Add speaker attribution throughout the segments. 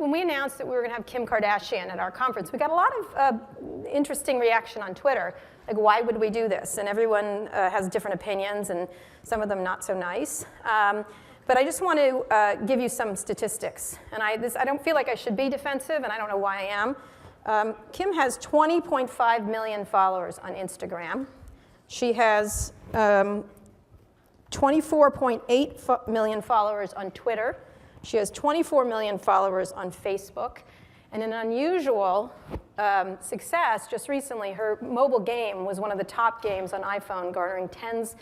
Speaker 1: when we announced that we were going to have Kim Kardashian at our conference, we got a lot of interesting reaction on Twitter. Like, why would we do this? And everyone has different opinions, and some of them not so nice. But I just want to give you some statistics. And I don't feel like I should be defensive, and I don't know why I am. Kim has 20.5 million followers on Instagram. She has 24.8 million followers on Twitter. She has 24 million followers on Facebook. And an unusual success, just recently, her mobile game was one of the top games on iPhone, garnering tens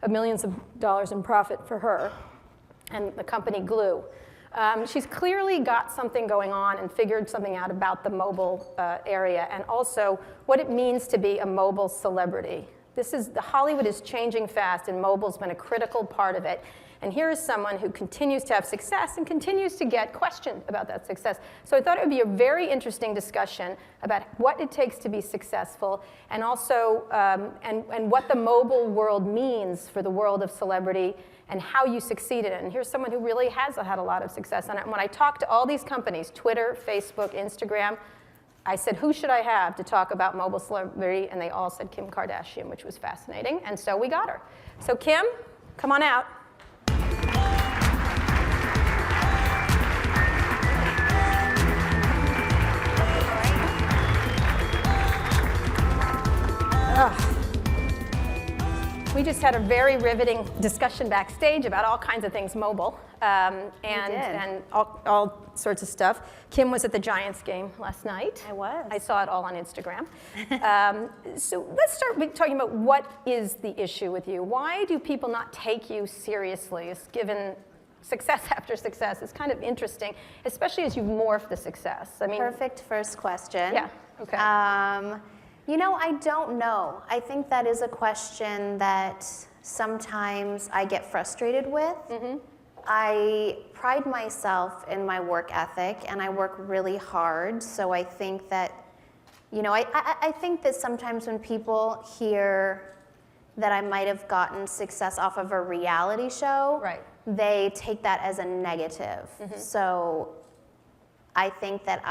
Speaker 1: of millions of dollars in profit for her and the company Glue. She's clearly got something going on and figured something out about the mobile area, and also what it means to be a mobile celebrity. Hollywood is changing fast, and mobile's been a critical part of it. And here is someone who continues to have success and continues to get questioned about that success. So I thought it would be a very interesting discussion about what it takes to be successful, and also and what the mobile world means for the world of celebrity and how you succeed in it. And here's someone who really has had a lot of success on it. And when I talked to all these companies, Twitter, Facebook, Instagram, I said, who should I have to talk about mobile celebrity? And they all said Kim Kardashian, which was fascinating. And so we got her. So Kim, come on out. We just had a very riveting discussion backstage about all kinds of things mobile, and all sorts of stuff. Kim was at the Giants game last night.
Speaker 2: I was.
Speaker 1: I saw it all on Instagram. So let's start with talking about what is the issue with you. Why do people not take you seriously, given success after success? It's kind of interesting, especially as you morph the success. I mean,
Speaker 2: perfect first question.
Speaker 1: Yeah. Okay.
Speaker 2: You know, I don't know. I think that is a question that sometimes I get frustrated with. Mm-hmm. I pride myself in my work ethic, and I work really hard. So I think that, you know, I think that sometimes when people hear that I might have gotten success off of a reality show,
Speaker 1: right,
Speaker 2: they take that as a negative. Mm-hmm. So I think that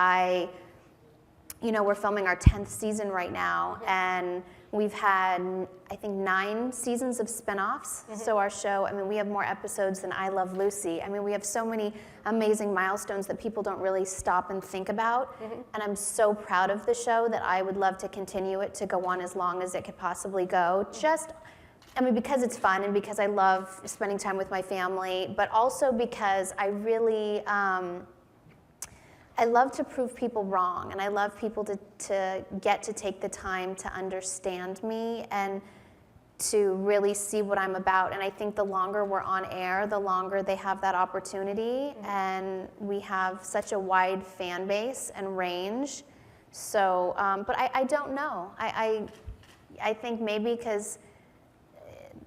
Speaker 2: you know, we're filming our 10th season right now, mm-hmm, and we've had, I think, 9 seasons of spinoffs. Mm-hmm. So our show, I mean, we have more episodes than I Love Lucy. I mean, we have so many amazing milestones that people don't really stop and think about. Mm-hmm. And I'm so proud of the show that I would love to continue it to go on as long as it could possibly go. Just, I mean, because it's fun and because I love spending time with my family, but also because I really, I love to prove people wrong, and I love people to get to take the time to understand me and to really see what I'm about. And I think the longer we're on air, the longer they have that opportunity. Mm-hmm. And we have such a wide fan base and range. So, but I don't know. I think maybe because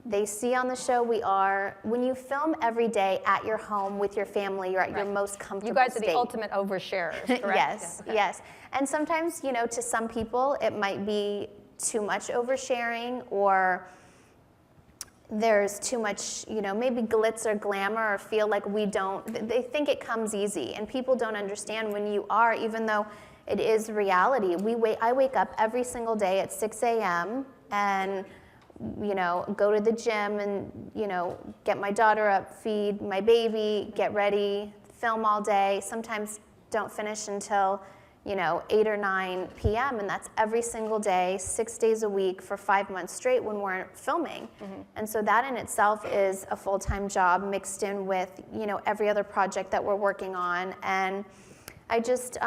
Speaker 2: they see on the show when you film every day at your home with your family, you're at your most comfortable
Speaker 1: You guys are
Speaker 2: state.
Speaker 1: the ultimate oversharers, correct?
Speaker 2: Yes,
Speaker 1: yeah, okay.
Speaker 2: Yes. And sometimes, you know, to some people, it might be too much oversharing, or there's too much, you know, maybe glitz or glamour, or feel like they think it comes easy. And people don't understand when you are, even though it is reality. I wake up every single day at 6 a.m. and, you know, go to the gym and, you know, get my daughter up, feed my baby, get ready, film all day. Sometimes don't finish until, you know, 8 or 9 p.m. And that's every single day, 6 days a week for 5 months straight when we're filming. Mm-hmm. And so that in itself is a full-time job mixed in with, you know, every other project that we're working on. And I just,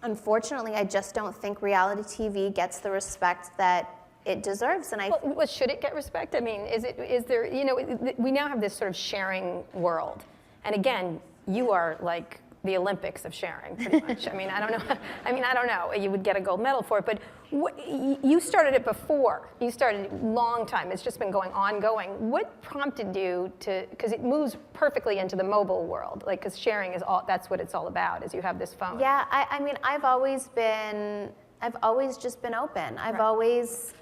Speaker 2: unfortunately, I just don't think reality TV gets the respect that it deserves. And
Speaker 1: well, should it get respect? I mean, is there, you know, we now have this sort of sharing world. And again, you are like the Olympics of sharing, pretty much. I mean, I don't know. You would get a gold medal for it, but you started it before. You started a long time. It's just been ongoing. What prompted you because it moves perfectly into the mobile world, like, because sharing that's what it's all about, is you have this phone.
Speaker 2: Yeah, I mean, I've always just been open. I've always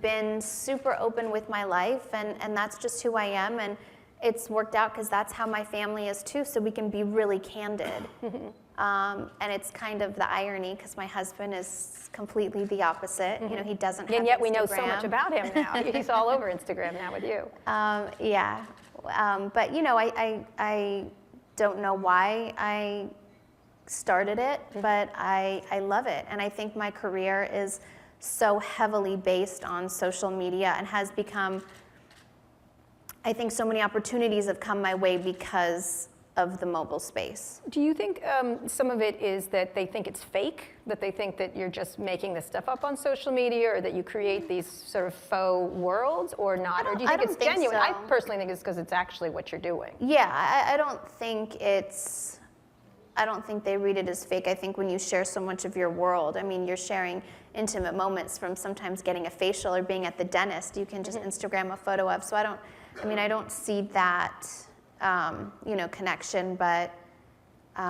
Speaker 2: been super open with my life, and that's just who I am. And it's worked out because that's how my family is too, so we can be really candid. And it's kind of the irony because my husband is completely the opposite. You know, he doesn't have
Speaker 1: And yet
Speaker 2: Instagram.
Speaker 1: we know so much about him now. He's all over Instagram now with you.
Speaker 2: Yeah. But, you know, I don't know why I started it, but I love it. And I think my career is so heavily based on social media and has become, I think so many opportunities have come my way because of the mobile space.
Speaker 1: Do you think some of it is that they think it's fake, that they think that you're just making this stuff up on social media, or that you create these sort of faux worlds, or not? Or do you think it's genuine?
Speaker 2: So.
Speaker 1: I personally think it's because it's actually what you're doing.
Speaker 2: Yeah, I don't think they read it as fake. I think when you share so much of your world, I mean, you're sharing intimate moments from sometimes getting a facial or being at the dentist, you can just Instagram a photo of. So I don't see that, you know, connection, but, you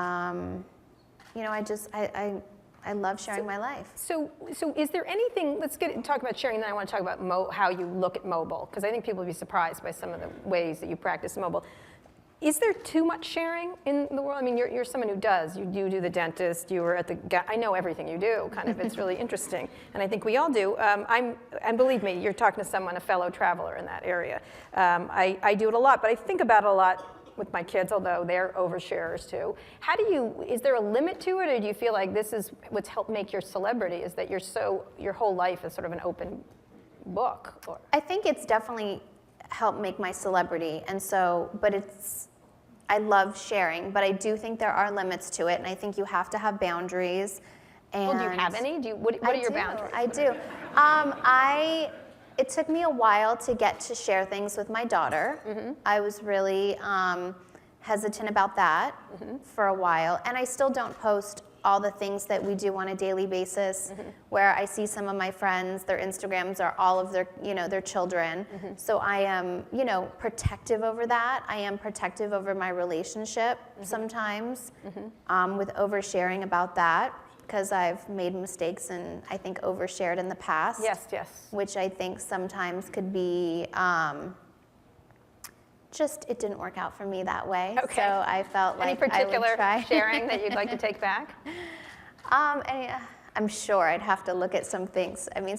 Speaker 2: know, I love sharing my life.
Speaker 1: So is there anything, let's talk about sharing, then I want to talk about how you look at mobile, because I think people will be surprised by some of the ways that you practice mobile. Is there too much sharing in the world? I mean, you're someone who does. You do the dentist. You were at I know everything you do, kind of. It's really interesting. And I think we all do. And believe me, you're talking to someone, a fellow traveler in that area. I do it a lot, but I think about it a lot with my kids, although they're oversharers too. Is there a limit to it, or do you feel like this is what's helped make your celebrity, is that your whole life is sort of an open book? Or?
Speaker 2: I think it's definitely helped make my celebrity, and so, but I love sharing, but I do think there are limits to it, and I think you have to have boundaries. And
Speaker 1: well, do you have any? What are your boundaries?
Speaker 2: I do. It took me a while to get to share things with my daughter. I was really hesitant about that for a while, and I still don't post all the things that we do on a daily basis, where I see some of my friends, their Instagrams are all of their, you know, their children. So I am, you know, protective over that. I am protective over my relationship sometimes with oversharing about that, because I've made mistakes and I think overshared in the past.
Speaker 1: Yes.
Speaker 2: Which I think sometimes could be it didn't work out for me that way.
Speaker 1: Okay.
Speaker 2: So I felt like
Speaker 1: any particular
Speaker 2: I would try.
Speaker 1: sharing that you'd like to take back?
Speaker 2: I'm sure I'd have to look at some things. I mean,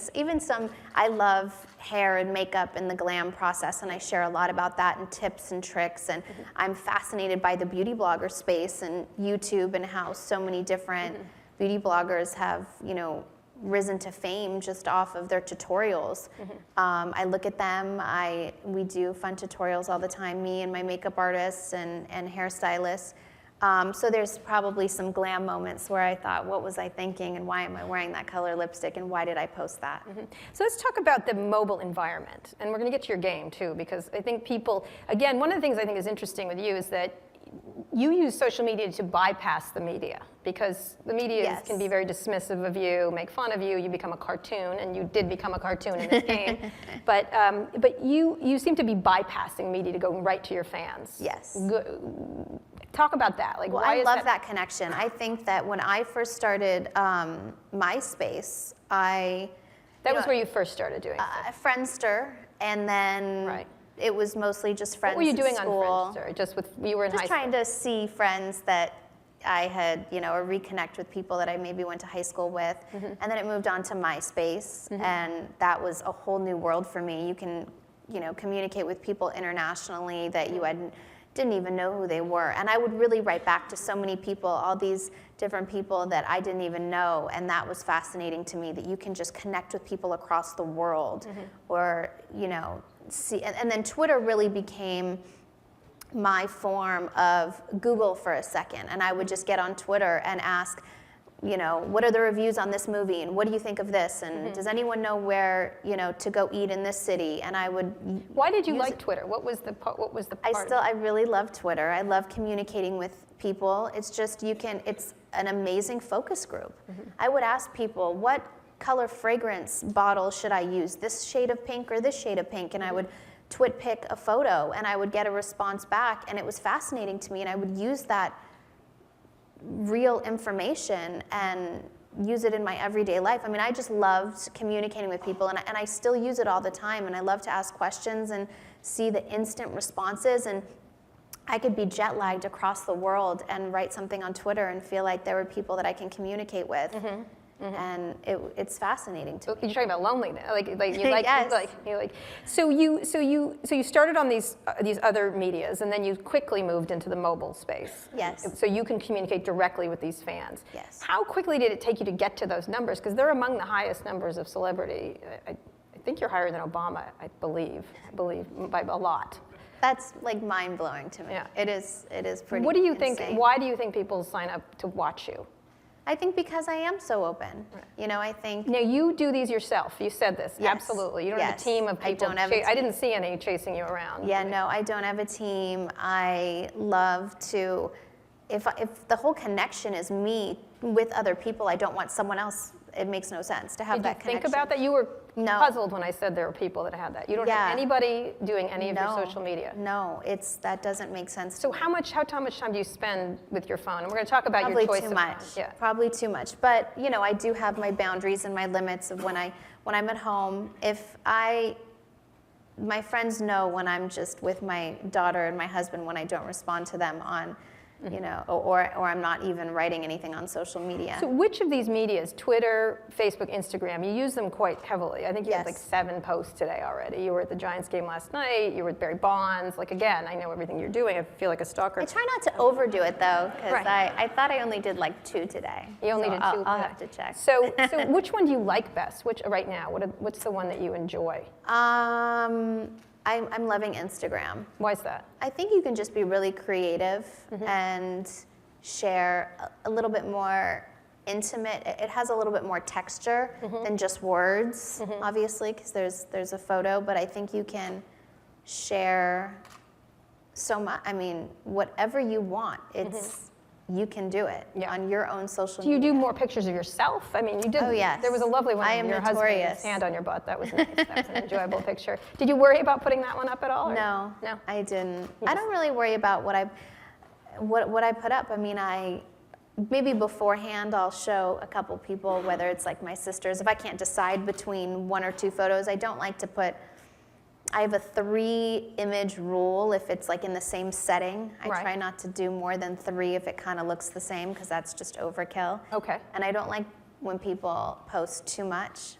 Speaker 2: I love hair and makeup and the glam process, and I share a lot about that and tips and tricks, and I'm fascinated by the beauty blogger space and YouTube and how so many different beauty bloggers have, you know, risen to fame just off of their tutorials. I look at them, we do fun tutorials all the time, me and my makeup artists and hairstylists. So there's probably some glam moments where I thought, what was I thinking, and why am I wearing that color lipstick, and why did I post that?
Speaker 1: So let's talk about the mobile environment, and we're going to get to your game too, because I think people, again, one of the things I think is interesting with you is that you use social media to bypass the media, because the media can be very dismissive of you, make fun of you, you become a cartoon, and you did become a cartoon in this game. But you seem to be bypassing media to go right to your fans.
Speaker 2: Yes.
Speaker 1: Talk about that. Like,
Speaker 2: well,
Speaker 1: why
Speaker 2: I
Speaker 1: is
Speaker 2: love that connection. I think that when I first started MySpace,
Speaker 1: that was where you first started doing stuff.
Speaker 2: Friendster, and then it was mostly just friends.
Speaker 1: What were you doing
Speaker 2: at school.
Speaker 1: On Friendster? You were in high school?
Speaker 2: Just trying to see friends that I had, you know, or reconnect with people that I maybe went to high school with. And then it moved on to MySpace, and that was a whole new world for me. You can, you know, communicate with people internationally that you didn't even know who they were. And I would really write back to so many people, all these different people that I didn't even know, and that was fascinating to me, that you can just connect with people across the world, or, you know, see, and then Twitter really became my form of Google for a second, and I would just get on Twitter and ask, you know, what are the reviews on this movie, and what do you think of this, and does anyone know where, you know, to go eat in this city? And I would.
Speaker 1: Why did you like Twitter? What was the part?
Speaker 2: I really love Twitter. I love communicating with people. It's just it's an amazing focus group. I would ask people, what color fragrance bottle should I use? This shade of pink or this shade of pink? And I would twit pick a photo, and I would get a response back, and it was fascinating to me, and I would use that real information and use it in my everyday life. I mean, I just loved communicating with people, and I still use it all the time, and I love to ask questions and see the instant responses, and I could be jet lagged across the world and write something on Twitter and feel like there were people that I can communicate with. And it's fascinating to me.
Speaker 1: You're talking about loneliness, like you like,
Speaker 2: Yes.
Speaker 1: you like. So you started on these other medias, and then you quickly moved into the mobile space.
Speaker 2: Yes.
Speaker 1: So you can communicate directly with these fans.
Speaker 2: Yes.
Speaker 1: How quickly did it take you to get to those numbers? Because they're among the highest numbers of celebrity. I think you're higher than Obama. I believe by a lot.
Speaker 2: That's like mind blowing to me.
Speaker 1: Yeah.
Speaker 2: It is pretty.
Speaker 1: What do you
Speaker 2: insane.
Speaker 1: think? Why do you think people sign up to watch you?
Speaker 2: I think because I am so open.
Speaker 1: Right.
Speaker 2: You know, I think.
Speaker 1: Now you do these yourself. You said this.
Speaker 2: Yes.
Speaker 1: Absolutely. You don't have a
Speaker 2: Yes.
Speaker 1: team of
Speaker 2: I
Speaker 1: people.
Speaker 2: don't have a
Speaker 1: I
Speaker 2: team.
Speaker 1: didn't see any chasing you around.
Speaker 2: Yeah, no, I don't have a team. I love to, if the whole connection is me with other people, I don't want someone else. It makes no sense to have
Speaker 1: Did
Speaker 2: that
Speaker 1: you
Speaker 2: connection.
Speaker 1: think about that? You were
Speaker 2: No.
Speaker 1: puzzled when I said there were people that had that. You don't
Speaker 2: Yeah.
Speaker 1: have anybody doing any of
Speaker 2: No.
Speaker 1: your social media.
Speaker 2: No, that doesn't make sense.
Speaker 1: So
Speaker 2: to me.
Speaker 1: how much time do you spend with your phone? And we're going to talk about
Speaker 2: Probably
Speaker 1: your choice
Speaker 2: too
Speaker 1: of
Speaker 2: much.
Speaker 1: phone. Yeah.
Speaker 2: Probably too much. But you know, I do have my boundaries and my limits of when I'm at home. My friends know when I'm just with my daughter and my husband when I don't respond to them on, you know, or I'm not even writing anything on social media.
Speaker 1: So which of these medias, Twitter, Facebook, Instagram, you use them quite heavily. I think you had
Speaker 2: Yes.
Speaker 1: like 7 posts today already. You were at the Giants game last night. You were with Barry Bonds. Like, again, I know everything you're doing. I feel like a stalker.
Speaker 2: I try not to overdo it though, because
Speaker 1: Right.
Speaker 2: I thought I only did like 2 today.
Speaker 1: You only
Speaker 2: So
Speaker 1: did 2
Speaker 2: I'll
Speaker 1: today.
Speaker 2: have to check.
Speaker 1: So which one do you like best? Which right now? What's the one that you enjoy?
Speaker 2: I'm loving Instagram.
Speaker 1: Why is that?
Speaker 2: I think you can just be really creative and share a little bit more intimate. It has a little bit more texture than just words, obviously, because there's a photo. But I think you can share so much. I mean, whatever you want, you can do it on your own social
Speaker 1: Do you
Speaker 2: media.
Speaker 1: do more pictures of yourself? I mean, you did.
Speaker 2: Oh, yes.
Speaker 1: There was a lovely one
Speaker 2: I
Speaker 1: of
Speaker 2: am
Speaker 1: your husband's
Speaker 2: notorious.
Speaker 1: hand on your butt. That was nice. That was an enjoyable picture. Did you worry about putting that one up at all? Or?
Speaker 2: No,
Speaker 1: No.
Speaker 2: I didn't. I don't really worry about what I put up. I mean, maybe beforehand I'll show a couple people, whether it's like my sisters. If I can't decide between 1 or 2 photos, I don't like to put. I have a 3-image rule if it's like in the same setting. I
Speaker 1: Right.
Speaker 2: try not to do more than 3 if it kind of looks the same, because that's just overkill.
Speaker 1: Okay.
Speaker 2: And I don't like when people post too much.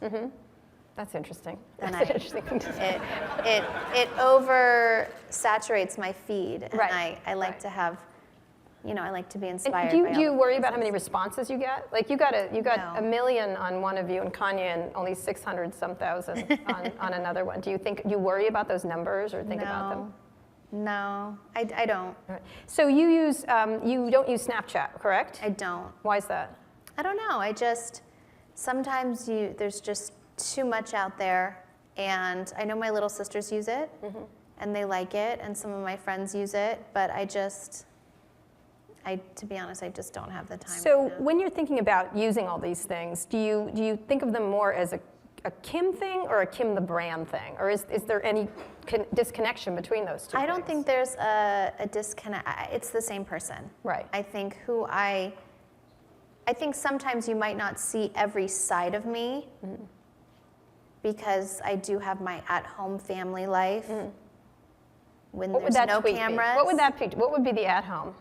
Speaker 1: That's interesting.
Speaker 2: And
Speaker 1: That's an interesting thing to say.
Speaker 2: It over saturates my feed, and
Speaker 1: Right,
Speaker 2: I like
Speaker 1: right.
Speaker 2: to have, I like to be
Speaker 1: And
Speaker 2: inspired.
Speaker 1: do
Speaker 2: by
Speaker 1: you
Speaker 2: all
Speaker 1: worry
Speaker 2: the
Speaker 1: about how many
Speaker 2: places.
Speaker 1: responses you get? Like you got
Speaker 2: No.
Speaker 1: 1 million on one of you and Kanye and only 600-some thousand on another one. Do you worry about those numbers or think about them?
Speaker 2: No, I don't.
Speaker 1: All right. So you don't use Snapchat, correct?
Speaker 2: I don't.
Speaker 1: Why is that?
Speaker 2: I don't know. Sometimes there's just too much out there, and I know my little sisters use it, and they like it, and some of my friends use it, but to be honest, I just don't have the time.
Speaker 1: So
Speaker 2: right now.
Speaker 1: when you're thinking about using all these things, do you think of them more as a Kim thing or a Kim the brand thing? Or is there any disconnection between those two
Speaker 2: I don't
Speaker 1: things?
Speaker 2: think there's a disconnect. It's the same person.
Speaker 1: Right.
Speaker 2: I think I think sometimes you might not see every side of me because I do have my at-home family life when
Speaker 1: What would
Speaker 2: there's
Speaker 1: that
Speaker 2: no
Speaker 1: tweet
Speaker 2: cameras.
Speaker 1: be? What would that be? What would be the at-home?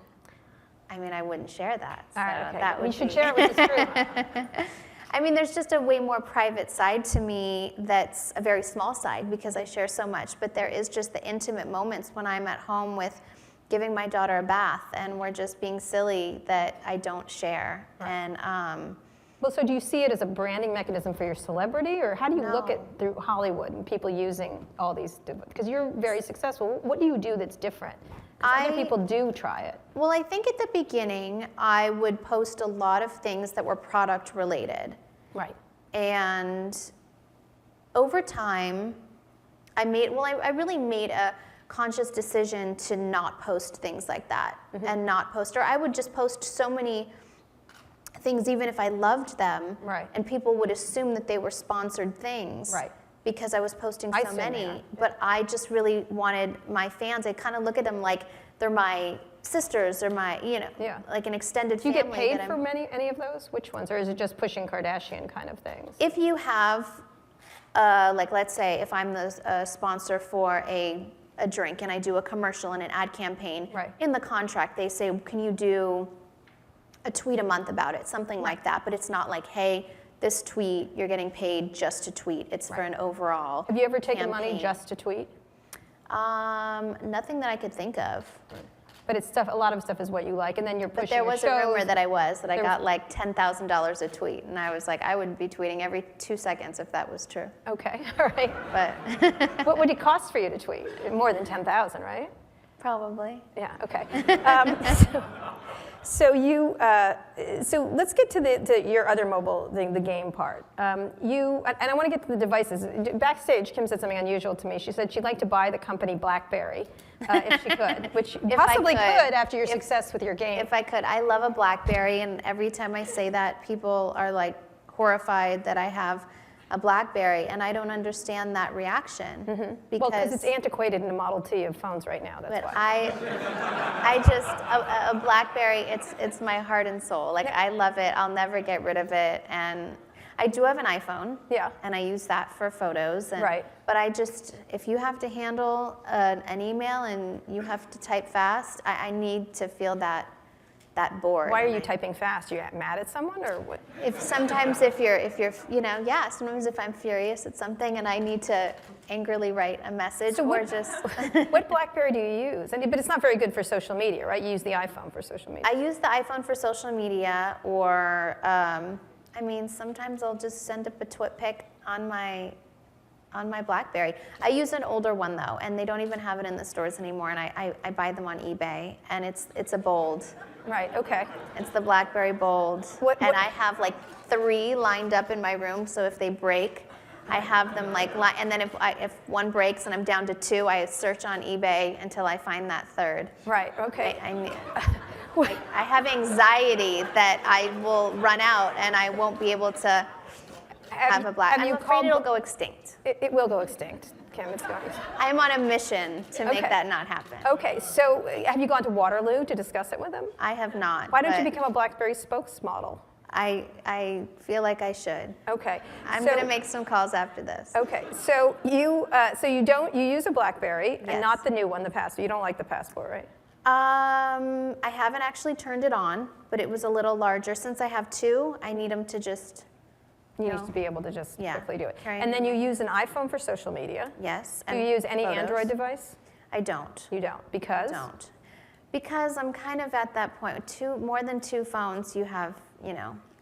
Speaker 2: I mean, I wouldn't share that. So
Speaker 1: All right, okay.
Speaker 2: that
Speaker 1: You
Speaker 2: would
Speaker 1: should
Speaker 2: be-
Speaker 1: share it with the street.
Speaker 2: I mean, there's just a way more private side to me that's a very small side because I share so much. But there is just the intimate moments when I'm at home with giving my daughter a bath and we're just being silly that I don't share.
Speaker 1: Right.
Speaker 2: And
Speaker 1: Well, so do you see it as a branding mechanism for your celebrity, or how do you look
Speaker 2: No.
Speaker 1: at through Hollywood and people using all these? Because you're very successful. What do you do that's different? Because other people do try it.
Speaker 2: well, I think at the beginning I would post a lot of things that were product related.
Speaker 1: Right.
Speaker 2: And over time, I really made a conscious decision to not post things like that and not post, or I would just post so many things even if I loved them.
Speaker 1: Right.
Speaker 2: And people would assume that they were sponsored things.
Speaker 1: Right.
Speaker 2: Because I was posting
Speaker 1: I
Speaker 2: so
Speaker 1: assume
Speaker 2: many.
Speaker 1: they are,
Speaker 2: But I just really wanted my fans, I kind of look at them like they're my sisters or my,
Speaker 1: Yeah.
Speaker 2: like an extended
Speaker 1: Do you
Speaker 2: family.
Speaker 1: get paid
Speaker 2: that
Speaker 1: for
Speaker 2: I'm-
Speaker 1: any of those? Which ones? Or is it just pushing Kardashian kind of things?
Speaker 2: If you have, like let's say if I'm the sponsor for a a drink and I do a commercial and an ad campaign,
Speaker 1: Right.
Speaker 2: in the contract they say, can you do a tweet a month about it, something like that. But it's not like, hey, this tweet, you're getting paid just to tweet. It's for an overall
Speaker 1: Have you ever taken money
Speaker 2: campaign.
Speaker 1: just to tweet?
Speaker 2: Nothing that I could think of.
Speaker 1: But it's stuff. A lot of stuff is what you like, and then you're pushing.
Speaker 2: But there
Speaker 1: your
Speaker 2: was a rumor
Speaker 1: shows.
Speaker 2: that I
Speaker 1: There
Speaker 2: got
Speaker 1: was-
Speaker 2: like $10,000 a tweet, and I was like, I would be tweeting every 2 seconds if that was true.
Speaker 1: Okay, all right.
Speaker 2: But
Speaker 1: What would it cost for you to tweet? More than 10,000, right?
Speaker 2: probably.
Speaker 1: Yeah. Okay. So let's get to your other mobile thing, the game part. And I want to get to the devices. Backstage, Kim said something unusual to me. She said she'd like to buy the company BlackBerry if she could, which
Speaker 2: If I
Speaker 1: possibly
Speaker 2: could.
Speaker 1: could after your success with your game.
Speaker 2: If I could, I love a BlackBerry, and every time I say that, people are like horrified that I have a BlackBerry, and I don't understand that reaction
Speaker 1: Well,
Speaker 2: because
Speaker 1: because it's antiquated in the Model T of phones right now. That's
Speaker 2: but
Speaker 1: why.
Speaker 2: I just a BlackBerry. It's my heart and soul. Like I love it. I'll never get rid of it. And I do have an iPhone.
Speaker 1: Yeah.
Speaker 2: And I use that for photos. And,
Speaker 1: Right.
Speaker 2: But I just, if you have to handle an email and you have to type fast, I need to feel that bored.
Speaker 1: Why are
Speaker 2: And
Speaker 1: you
Speaker 2: I-
Speaker 1: typing fast? Are you mad at someone or what?
Speaker 2: Sometimes if you're sometimes if I'm furious at something and I need to angrily write a message
Speaker 1: So
Speaker 2: or
Speaker 1: what-
Speaker 2: just.
Speaker 1: What BlackBerry do you use? But it's not very good for social media, right? You use the iPhone for social media.
Speaker 2: I use the iPhone for social media, or sometimes I'll just send up a twit pic on my BlackBerry. I use an older one though, and they don't even have it in the stores anymore. And I buy them on eBay, and it's a Bold.
Speaker 1: Right. Okay.
Speaker 2: It's the BlackBerry Bold, and I have like 3 lined up in my room. So if they break, I have them and then if one breaks and I'm down to 2, I search on eBay until I find that 3rd.
Speaker 1: Right. Okay.
Speaker 2: I have anxiety that I will run out and I won't be able to have a black. I'm afraid it'll go extinct.
Speaker 1: It will go extinct, Kim. It's going.
Speaker 2: I am on a mission to make
Speaker 1: Okay.
Speaker 2: that not happen.
Speaker 1: Okay. So have you gone to Waterloo to discuss it with them?
Speaker 2: I have not.
Speaker 1: Why don't you
Speaker 2: but
Speaker 1: become a BlackBerry spokesmodel?
Speaker 2: I feel like I should.
Speaker 1: Okay.
Speaker 2: I'm
Speaker 1: so,
Speaker 2: gonna make some calls after this.
Speaker 1: Okay. So you use a BlackBerry and
Speaker 2: Yes.
Speaker 1: not the new one, the Passport. You don't like the Passport, right?
Speaker 2: I haven't actually turned it on, but it was a little larger. Since I have 2, I need them to just.
Speaker 1: You
Speaker 2: No.
Speaker 1: need to be able to just
Speaker 2: Yeah.
Speaker 1: quickly do it.
Speaker 2: Carry
Speaker 1: And then you
Speaker 2: them.
Speaker 1: use an iPhone for social media.
Speaker 2: Yes.
Speaker 1: Do you
Speaker 2: and
Speaker 1: use any
Speaker 2: photos.
Speaker 1: Android device?
Speaker 2: I don't.
Speaker 1: You don't, because?
Speaker 2: Don't. Because I'm kind of at that point. More than 2 phones, you have,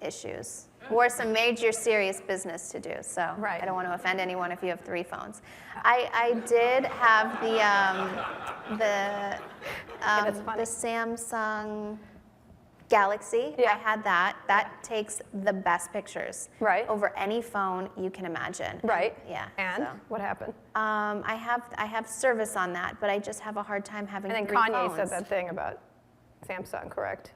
Speaker 2: issues. Or some major serious business to do. So
Speaker 1: Right.
Speaker 2: I don't want to offend anyone if you have 3 phones. I did have
Speaker 1: that's funny.
Speaker 2: the Samsung Galaxy.
Speaker 1: Yeah.
Speaker 2: I had that. That takes the best pictures.
Speaker 1: Right.
Speaker 2: Over any phone you can imagine.
Speaker 1: Right.
Speaker 2: Yeah.
Speaker 1: And
Speaker 2: so.
Speaker 1: what happened?
Speaker 2: I have service on that, but I just have a hard time having
Speaker 1: And then
Speaker 2: 3
Speaker 1: Kanye
Speaker 2: phones.
Speaker 1: said that thing about Samsung, correct?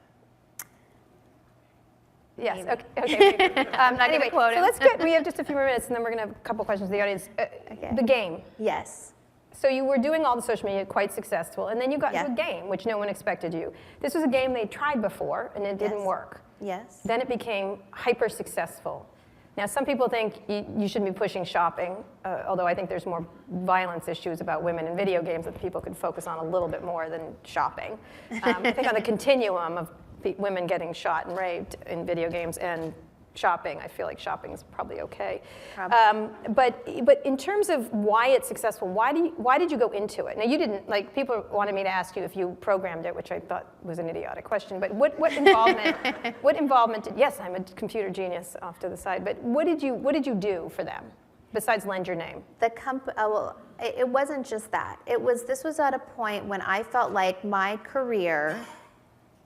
Speaker 1: Yes.
Speaker 2: Maybe.
Speaker 1: Okay. Maybe.
Speaker 2: I'm not
Speaker 1: anyway,
Speaker 2: gonna quote
Speaker 1: so
Speaker 2: him.
Speaker 1: let's get. We have just a few more minutes, and then we're going to have a couple questions from the audience.
Speaker 2: Okay.
Speaker 1: The game.
Speaker 2: Yes.
Speaker 1: So you were doing all the social media, quite successful, and then you got
Speaker 2: Yeah.
Speaker 1: into a game, which no one expected you. This was a game they tried before, and it didn't
Speaker 2: Yes.
Speaker 1: work.
Speaker 2: Yes.
Speaker 1: Then it became hyper successful. Now, some people think you shouldn't be pushing shopping, although I think there's more violence issues about women in video games that people could focus on a little bit more than shopping. I think on the continuum of women getting shot and raped in video games and shopping, I feel like shopping is probably okay. But in terms of why it's successful, why did you go into it? Now, you didn't, like, people wanted me to ask you if you programmed it, which I thought was an idiotic question, but what involvement did, yes, I'm a computer genius off to the side, but what did you do for them, besides lend your name?
Speaker 2: It wasn't just that. This was at a point when I felt like my career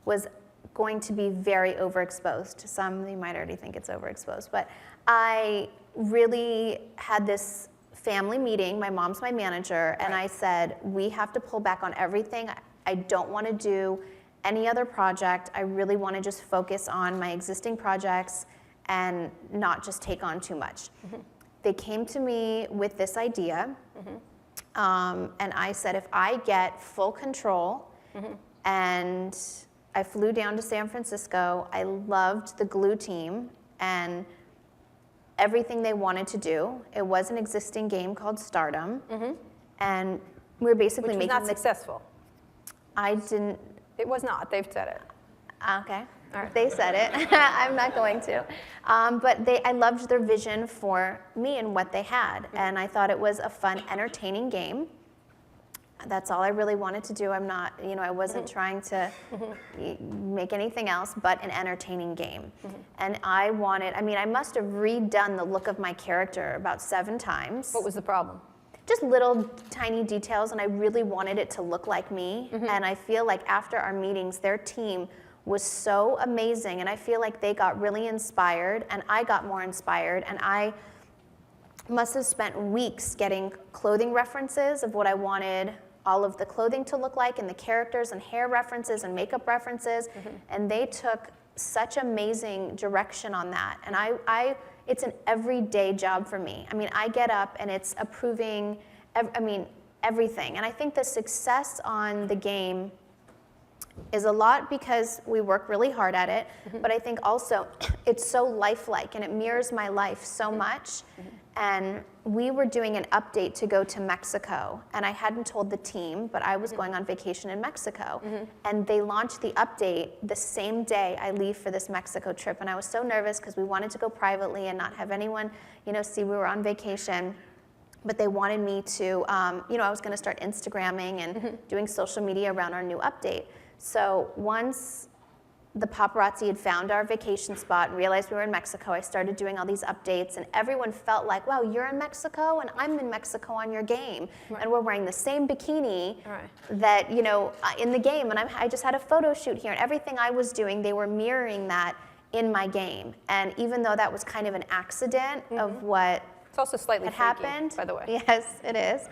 Speaker 2: was going to be very overexposed. Some, you might already think it's overexposed, but I really had this family meeting. My mom's my manager, and I said, we have to pull back on everything. I don't want to do any other project. I really want to just focus on my existing projects and not just take on too much. Mm-hmm. They came to me with this idea, and I said, if I get full control, and I flew down to San Francisco. I loved the Glue team and everything they wanted to do. It was an existing game called Stardom. And we're basically
Speaker 1: Which was
Speaker 2: making
Speaker 1: not successful.
Speaker 2: I didn't.
Speaker 1: It was not. They've said it.
Speaker 2: Okay.
Speaker 1: All right.
Speaker 2: They said it. I'm not going to. But I loved their vision for me and what they had. And I thought it was a fun, entertaining game. That's all I really wanted to do. I'm not, I wasn't trying to make anything else but an entertaining game. And I must have redone the look of my character about 7 times.
Speaker 1: What was the problem?
Speaker 2: Just little tiny details, and I really wanted it to look like me. And I feel like after our meetings, their team was so amazing, and I feel like they got really inspired, and I got more inspired, and I must have spent weeks getting clothing references of what I wanted all of the clothing to look like, and the characters, and hair references, and makeup references, and they took such amazing direction on that. And it's an everyday job for me. I mean, I get up and it's approving, everything. And I think the success on the game is a lot because we work really hard at it, but I think also it's so lifelike and it mirrors my life so much. And we were doing an update to go to Mexico, and I hadn't told the team, but I was going on vacation in Mexico. And they launched the update the same day I leave for this Mexico trip, and I was so nervous because we wanted to go privately and not have anyone, see we were on vacation. But they wanted me to, I was going to start Instagramming and doing social media around our new update. So once the paparazzi had found our vacation spot and realized we were in Mexico, I started doing all these updates, and everyone felt like, wow, you're in Mexico and I'm in Mexico on your game. Right. And we're wearing the same bikini that, in the game, and I just had a photo shoot here, and everything I was doing, they were mirroring that in my game. And even though that was kind of an accident of what
Speaker 1: it's also slightly
Speaker 2: had
Speaker 1: freaky,
Speaker 2: happened,
Speaker 1: by the way.
Speaker 2: Yes, it is.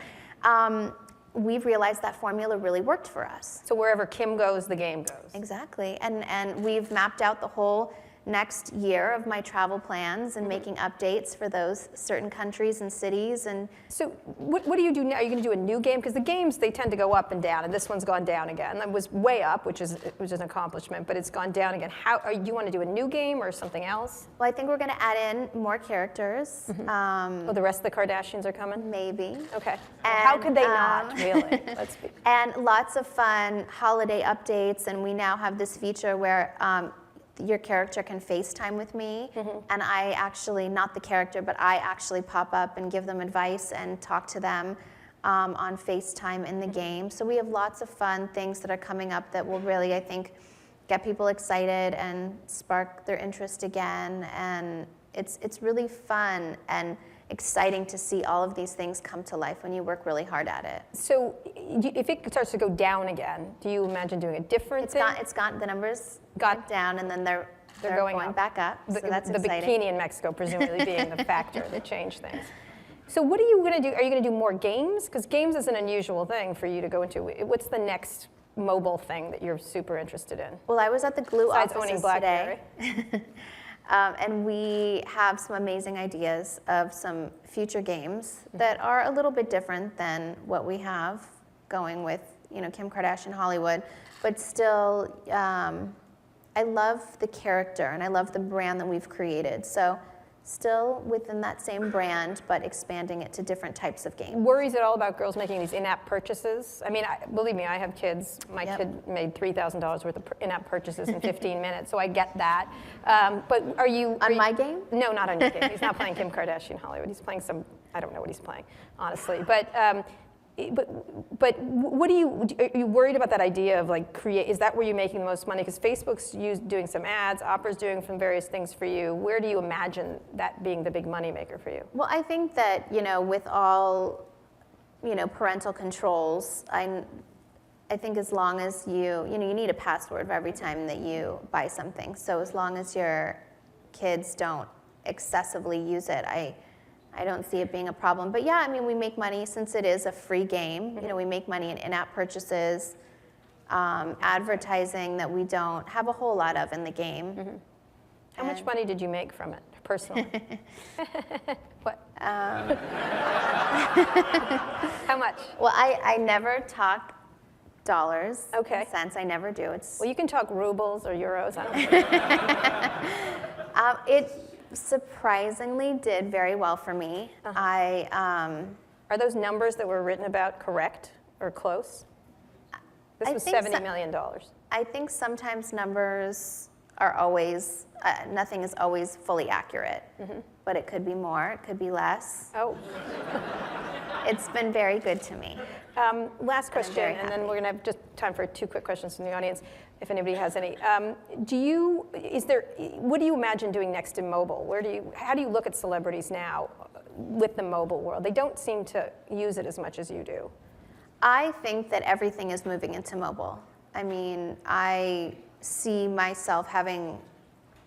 Speaker 2: We've realized that formula really worked for us.
Speaker 1: So wherever Kim goes, the game goes.
Speaker 2: Exactly, and we've mapped out the whole next year of my travel plans and making updates for those certain countries and cities. And
Speaker 1: so what do you do now? Are you going to do a new game? Because the games, they tend to go up and down, and this one's gone down again. It was way up, which is an accomplishment, but it's gone down again. Do you want to do a new game or something else?
Speaker 2: Well, I think we're going to add in more characters.
Speaker 1: The rest of the Kardashians are coming?
Speaker 2: Maybe.
Speaker 1: Okay. Well, how could they not, really? Let's be.
Speaker 2: And lots of fun holiday updates, and we now have this feature where your character can FaceTime with me, and I actually, not the character, but I actually pop up and give them advice and talk to them on FaceTime in the game. So we have lots of fun things that are coming up that will really, I think, get people excited and spark their interest again. And it's really fun and exciting to see all of these things come to life when you work really hard at it.
Speaker 1: So if it starts to go down again, do you imagine doing a different thing?
Speaker 2: The numbers got down, and then they're going back up, so that's exciting.
Speaker 1: The bikini in Mexico presumably being the factor that changed things. So what are you going to do? Are you going to do more games? Because games is an unusual thing for you to go into. What's the next mobile thing that you're super interested in?
Speaker 2: Well, I was at the Glue
Speaker 1: Besides
Speaker 2: offices
Speaker 1: owning BlackBerry.
Speaker 2: today. And we have some amazing ideas of some future games that are a little bit different than what we have going with, Kim Kardashian Hollywood, but still, I love the character and I love the brand that we've created. So still within that same brand, but expanding it to different types of games.
Speaker 1: Worries at all about girls making these in-app purchases? I mean, believe me, I have kids. My kid made $3,000 worth of in-app purchases in 15 minutes, so I get that. But are you...
Speaker 2: my game?
Speaker 1: No, not on your game. He's not playing Kim Kardashian Hollywood. He's playing I don't know what he's playing, honestly. But what are you worried about that idea of is that where you're making the most money? Because Facebook's doing some ads, Opera's doing some various things for you. Where do you imagine that being the big money maker for you?
Speaker 2: Well, I think that, with all, parental controls, I think as long as you need a password every time that you buy something. So as long as your kids don't excessively use it, I don't see it being a problem. But yeah, we make money since it is a free game. We make money in-app purchases, advertising that we don't have a whole lot of in the game.
Speaker 1: How much money did you make from it, personally? What? How much?
Speaker 2: Well, I never talk dollars, cents. I never do.
Speaker 1: Well, you can talk rubles or euros. I don't know.
Speaker 2: It surprisingly did very well for me.
Speaker 1: Are those numbers that were written about correct? or close? This
Speaker 2: I
Speaker 1: was
Speaker 2: think
Speaker 1: $70 million.
Speaker 2: I think sometimes numbers are always, nothing is always fully accurate, but it could be more, it could be less.
Speaker 1: Oh.
Speaker 2: It's been very good to me.
Speaker 1: Last question,
Speaker 2: very
Speaker 1: and then
Speaker 2: happy.
Speaker 1: we're going to have just time for 2 quick questions from the audience, if anybody has any. What do you imagine doing next in mobile? How do you look at celebrities now with the mobile world? They don't seem to use it as much as you do.
Speaker 2: I think that everything is moving into mobile. I mean, I see myself having,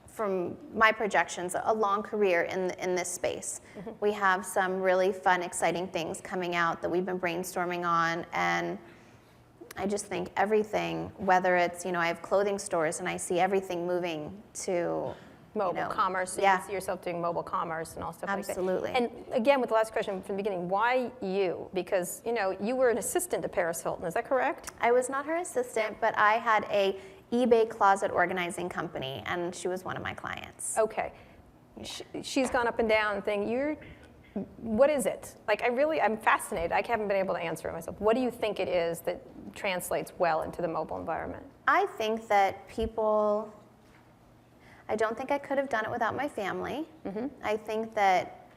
Speaker 2: from my projections, a long career in this space. We have some really fun, exciting things coming out that we've been brainstorming on, and I just think everything, whether it's, I have clothing stores and I see everything moving to
Speaker 1: Mobile commerce, so you can see yourself doing mobile commerce and all stuff like that.
Speaker 2: Absolutely.
Speaker 1: And again, with the last question from the beginning, why you? Because, you were an assistant to Paris Hilton, is that correct?
Speaker 2: I was not her assistant, but I had a eBay closet organizing company, and she was one of my clients.
Speaker 1: Okay. She's gone up and down and what is it? Like, I'm fascinated. I haven't been able to answer it myself. What do you think it is that translates well into the mobile environment?
Speaker 2: I think that I don't think I could have done it without my family. I think that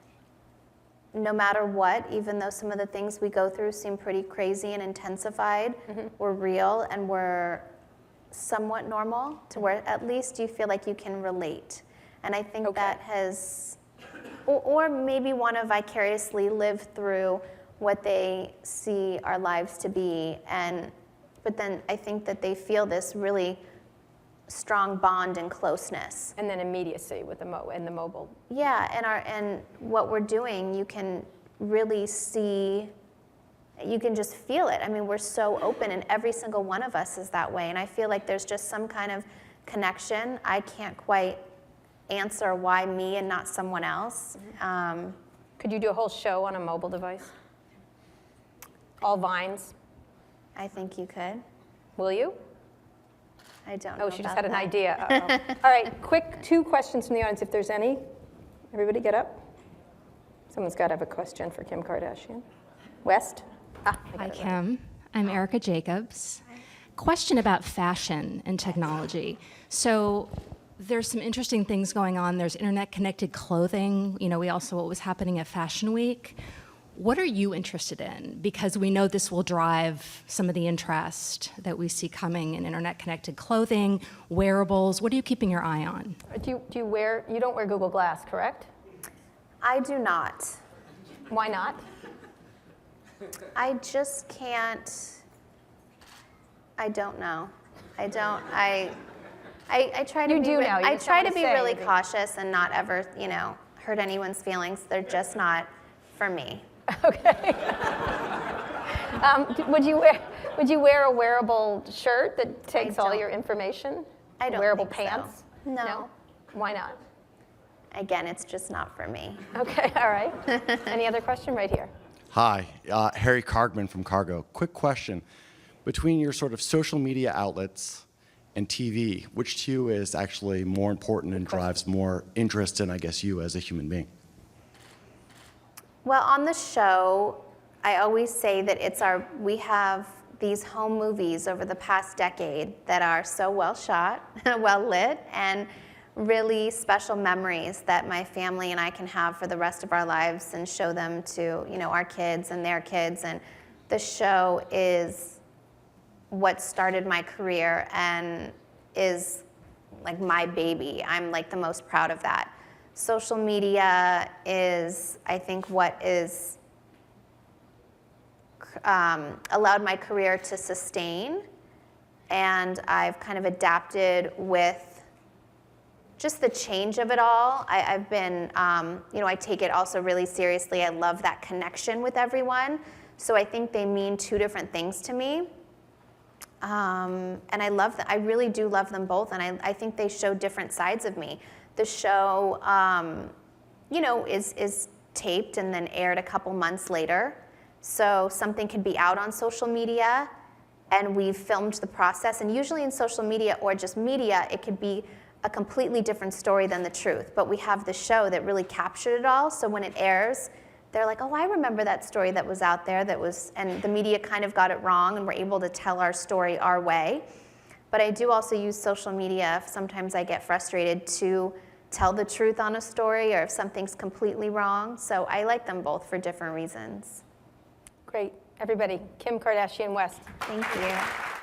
Speaker 2: no matter what, even though some of the things we go through seem pretty crazy and intensified, we're real and we're somewhat normal to where at least you feel like you can relate. And I think that has, or maybe want to vicariously live through what they see our lives to be. But then I think that they feel this really strong bond and closeness.
Speaker 1: And then immediacy with the mobile.
Speaker 2: Yeah, and what we're doing, you can really see, you can just feel it. I mean, we're so open, and every single one of us is that way. And I feel like there's just some kind of connection. I can't quite answer why me and not someone else.
Speaker 1: Could you do a whole show on a mobile device? All Vines?
Speaker 2: I think you could.
Speaker 1: Will you?
Speaker 2: I don't know.
Speaker 1: Oh, she just
Speaker 2: about
Speaker 1: had an
Speaker 2: that.
Speaker 1: idea. Uh-oh. All right, quick 2 questions from the audience, if there's any. Everybody get up. Someone's got to have a question for Kim Kardashian. West?
Speaker 3: Hi, Kim. I'm Erica Jacobs. Question about fashion and technology. So there's some interesting things going on. There's internet-connected clothing. We also what was happening at Fashion Week. What are you interested in? Because we know this will drive some of the interest that we see coming in internet-connected clothing, wearables. What are you keeping your eye on?
Speaker 1: You don't wear Google Glass, correct?
Speaker 2: I do not.
Speaker 1: Why not?
Speaker 2: I just can't. I don't know. I don't. I try to
Speaker 1: You
Speaker 2: be.
Speaker 1: do now. You
Speaker 2: I
Speaker 1: just
Speaker 2: try
Speaker 1: don't
Speaker 2: to be
Speaker 1: wanna say
Speaker 2: really
Speaker 1: anything.
Speaker 2: cautious and not ever, hurt anyone's feelings. They're just not for me.
Speaker 1: Okay. Would you wear a wearable shirt that takes all
Speaker 2: don't.
Speaker 1: your information?
Speaker 2: I don't
Speaker 1: Wearable
Speaker 2: think so.
Speaker 1: pants?
Speaker 2: No.
Speaker 1: Why not?
Speaker 2: Again, it's just not for me.
Speaker 1: Okay, all right. Any other question? Right here.
Speaker 4: Hi, Harry Cargman from Cargo. Quick question. Between your sort of social media outlets and TV, which to you is actually more important and drives more interest in, I guess, you as a human being?
Speaker 2: Well, on the show, I always say that we have these home movies over the past decade that are so well shot, well lit, and really special memories that my family and I can have for the rest of our lives and show them to, our kids and their kids. And the show is what started my career and is like my baby. I'm like the most proud of that. Social media is, I think, what is allowed my career to sustain, and I've kind of adapted with just the change of it all. I've been, I take it also really seriously. I love that connection with everyone, so I think they mean 2 different things to me. And I love them. I really do love them both, and I think they show different sides of me. The show, is taped and then aired a couple months later. So something could be out on social media, and we've filmed the process. And usually in social media or just media, it could be a completely different story than the truth. But we have the show that really captured it all. So when it airs, they're like, oh, I remember that story that was out there and the media kind of got it wrong, and we're able to tell our story our way. But I do also use social media. Sometimes I get frustrated to tell the truth on a story, or if something's completely wrong. So I like them both for different reasons.
Speaker 1: Great. Everybody, Kim Kardashian West.
Speaker 2: Thank you.